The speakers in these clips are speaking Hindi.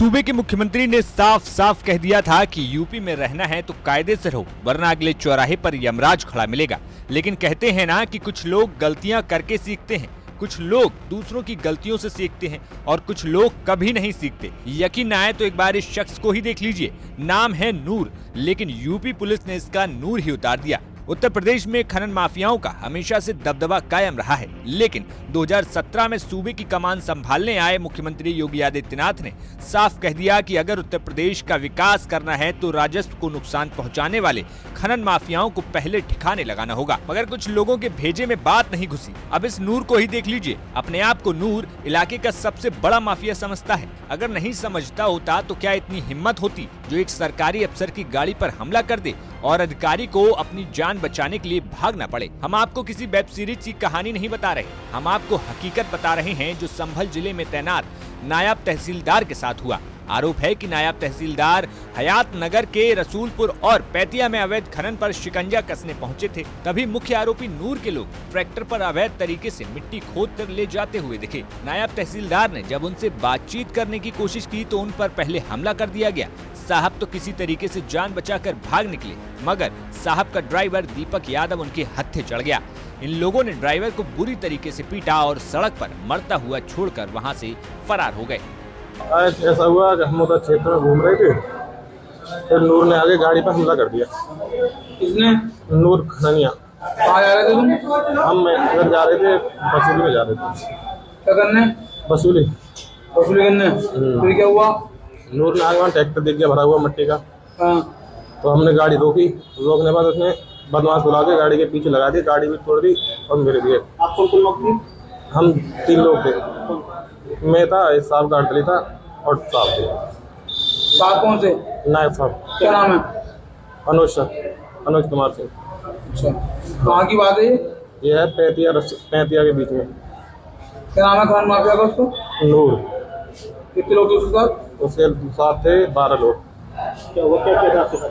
सूबे के मुख्यमंत्री ने साफ साफ कह दिया था कि यूपी में रहना है तो कायदे से रहो, वरना अगले चौराहे पर यमराज खड़ा मिलेगा। लेकिन कहते हैं ना कि कुछ लोग गलतियां करके सीखते हैं, कुछ लोग दूसरों की गलतियों से सीखते हैं और कुछ लोग कभी नहीं सीखते। यकीन न आए तो एक बार इस शख्स को ही देख लीजिए। नाम है नूर, लेकिन यूपी पुलिस ने इसका नूर ही उतार दिया। उत्तर प्रदेश में खनन माफियाओं का हमेशा से दबदबा कायम रहा है, लेकिन 2017 में सूबे की कमान संभालने आए मुख्यमंत्री योगी आदित्यनाथ ने साफ कह दिया कि अगर उत्तर प्रदेश का विकास करना है तो राजस्व को नुकसान पहुंचाने वाले खनन माफियाओं को पहले ठिकाने लगाना होगा। मगर कुछ लोगों के भेजे में बात नहीं घुसी। अब इस नूर को ही देख लीजिए। अपने आप को नूर इलाके का सबसे बड़ा माफिया समझता है। अगर नहीं समझता होता तो क्या इतनी हिम्मत होती जो एक सरकारी अफसर की गाड़ी पर हमला कर दे और अधिकारी को अपनी जान बचाने के लिए भागना पड़े। हम आपको किसी वेब सीरीज की कहानी नहीं बता रहे, हम आपको हकीकत बता रहे हैं जो संभल जिले में तैनात नायब तहसीलदार के साथ हुआ। आरोप है कि नायब तहसीलदार हयात नगर के रसूलपुर और पैतिया में अवैध खनन पर शिकंजा कसने पहुंचे थे। तभी मुख्य आरोपी नूर के लोग ट्रैक्टर पर अवैध तरीके से मिट्टी खोद कर ले जाते हुए दिखे। नायब तहसीलदार ने जब उनसे बातचीत करने की कोशिश की तो उन पर पहले हमला कर दिया गया। साहब तो किसी तरीके से जान बचाकर भाग निकले, मगर साहब का ड्राइवर दीपक यादव उनके हत्थे चढ़ गया। इन लोगों ने ड्राइवर को बुरी तरीके से पीटा और सड़क पर मरता हुआ छोड़कर वहां से फरार हो गए। ऐसा हुआ कि हम उधर क्षेत्र में घूम रहे थे, फिर नूर ने आगे गाड़ी पर हमला कर दिया। किसने? नूर खननिया। कहाँ जा रहे थे तुम? हम इधर जा रहे थे, बसूली में जा रहे थे। क्या करने? बसूली करने। फिर क्या हुआ? नूर ने आगे वहाँ ट्रैक्टर देख दिया भरा हुआ मिट्टी का। हाँ। तो हमने गाड़ी रोकी, रोकने के बाद उसने बदमाश बुला के गाड़ी के पीछे लगा दी, गाड़ी भी तोड़ दी और मेरे दिए। आप कौन लोग थे? हम 3 लोग थे। मैं था, एक साहब गाड़ी था और साहब थे। साहब कौन से? नायब साहब। क्या नाम है? अनुज कुमार सिंह। अच्छा, कहाँ की बात है ये? ये है पैतिया के बीच में। क्या नाम है खनन माफिया का उसको? नूर। कितने लोग थे उसके साथ? उसके साथ थे 12 लोग। क्या हुआ? क्या था आपके साथ?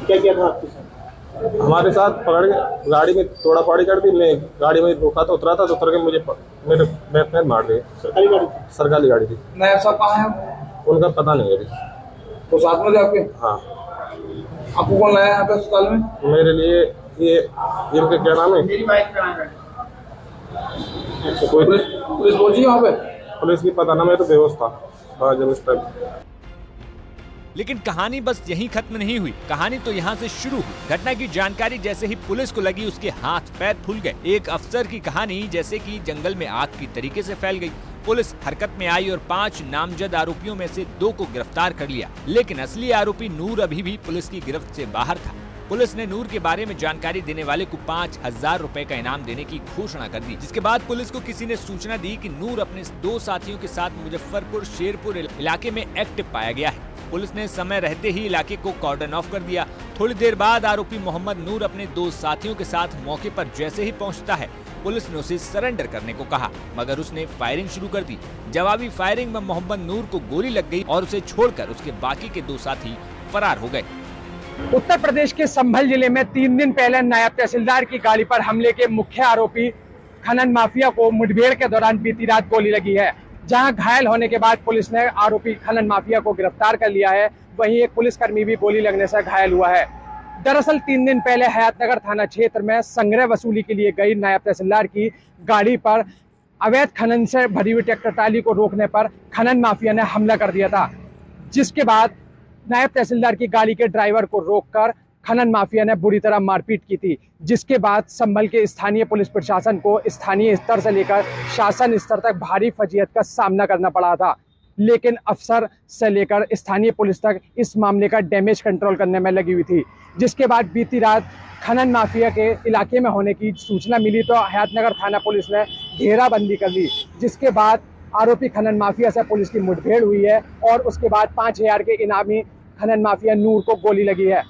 क्या था आपके साथ? हमारे साथ पकड़ के गाड़ी में तोड़ा फाड़ी कर दी। मैं गाड़ी में रोका था, उतरा था तो उतर के मुझे मेरे बैक में मार दिए। सरकारी गाड़ी थी। नायब साहब कहाँ हैं? उनका पता नहीं है अभी। तो साथ में थे आपके? हाँ। आपको कौन लाया यहाँ पे अस्पताल में? मेरे लिए ये इनके क्या नाम है? मेरी बाइक कहाँ? पुलिस पहुंची यहाँ पे? पुलिस की पता ना, मैं तो बेहोश था जब उस टाइम। लेकिन कहानी बस यहीं खत्म नहीं हुई। कहानी तो यहाँ से शुरू हुई। घटना की जानकारी जैसे ही पुलिस को लगी, उसके हाथ पैर फूल गए। एक अफसर की कहानी जैसे कि जंगल में आग की तरीके से फैल गई। पुलिस हरकत में आई और 5 नामजद आरोपियों में से 2 को गिरफ्तार कर लिया। लेकिन असली आरोपी नूर अभी भी पुलिस की गिरफ्त से बाहर था। पुलिस ने नूर के बारे में जानकारी देने वाले को 5000 रुपए का इनाम देने की घोषणा कर दी। जिसके बाद पुलिस को किसी ने सूचना दी कि नूर अपने 2 साथियों के साथ मुजफ्फरपुर शेरपुर इलाके में एक्टिव पाया गया है। पुलिस ने समय रहते ही इलाके को कॉर्डन ऑफ कर दिया। थोड़ी देर बाद आरोपी मोहम्मद नूर अपने 2 साथियों के साथ मौके पर जैसे ही पहुंचता है, पुलिस ने उसे सरेंडर करने को कहा, मगर उसने फायरिंग शुरू कर दी। जवाबी फायरिंग में मोहम्मद नूर को गोली लग गई और उसे छोड़कर उसके बाकी के 2 साथी फरार हो गए। उत्तर प्रदेश के संभल जिले में 3 दिन पहले नायब तहसीलदार की गाड़ी पर हमले के मुख्य आरोपी खनन माफिया को मुठभेड़ के दौरान बीती रात गोली लगी है। जहां घायल होने के बाद पुलिस ने आरोपी खनन माफिया को गिरफ्तार कर लिया है। वहीं एक पुलिसकर्मी भी गोली लगने से घायल हुआ है। दरअसल 3 दिन पहले हयातनगर थाना क्षेत्र में संग्रह वसूली के लिए गई नायब तहसीलदार की गाड़ी पर अवैध खनन से भरी हुई ट्रैक्टर ट्राली को रोकने पर खनन माफिया ने हमला कर दिया था, जिसके बाद नायब तहसीलदार की गाड़ी के ड्राइवर को रोककर खनन माफिया ने बुरी तरह मारपीट की थी। जिसके बाद संभल के स्थानीय पुलिस प्रशासन को स्थानीय स्तर से लेकर शासन स्तर तक भारी फजीहत का सामना करना पड़ा था। लेकिन अफसर से लेकर स्थानीय पुलिस तक इस मामले का डैमेज कंट्रोल करने में लगी हुई थी। जिसके बाद बीती रात खनन माफिया के इलाके में होने की सूचना मिली तो हयातनगर थाना पुलिस ने घेराबंदी कर ली। जिसके बाद आरोपी खनन माफिया से पुलिस की मुठभेड़ हुई है और उसके बाद 5000 के इनामी खनन माफिया नूर को गोली लगी है।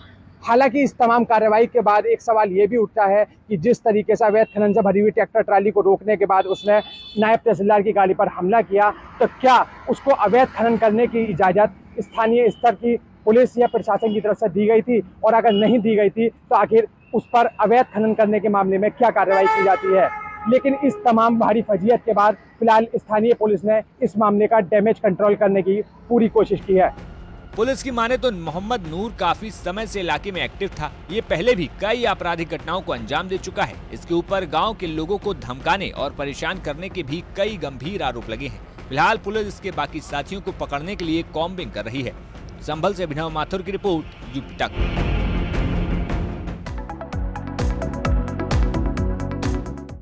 हालांकि इस तमाम कार्रवाई के बाद एक सवाल ये भी उठता है कि जिस तरीके से अवैध खनन से भरी हुई ट्रैक्टर ट्राली को रोकने के बाद उसने नायब तहसीलदार की गाड़ी पर हमला किया, तो क्या उसको अवैध खनन करने की इजाज़त स्थानीय स्तर की पुलिस या प्रशासन की तरफ से दी गई थी? और अगर नहीं दी गई थी तो आखिर उस पर अवैध खनन करने के मामले में क्या कार्रवाई की जाती है? लेकिन इस तमाम भारी फजीयत के बाद फिलहाल स्थानीय पुलिस ने इस मामले का डैमेज कंट्रोल करने की पूरी कोशिश की है। पुलिस की माने तो मोहम्मद नूर काफी समय से इलाके में एक्टिव था। ये पहले भी कई आपराधिक घटनाओं को अंजाम दे चुका है। इसके ऊपर गांव के लोगों को धमकाने और परेशान करने के भी कई गंभीर आरोप लगे हैं। फिलहाल पुलिस इसके बाकी साथियों को पकड़ने के लिए कॉम्बिंग कर रही है। संभल से अभिनव माथुर की रिपोर्ट, यूपी तक।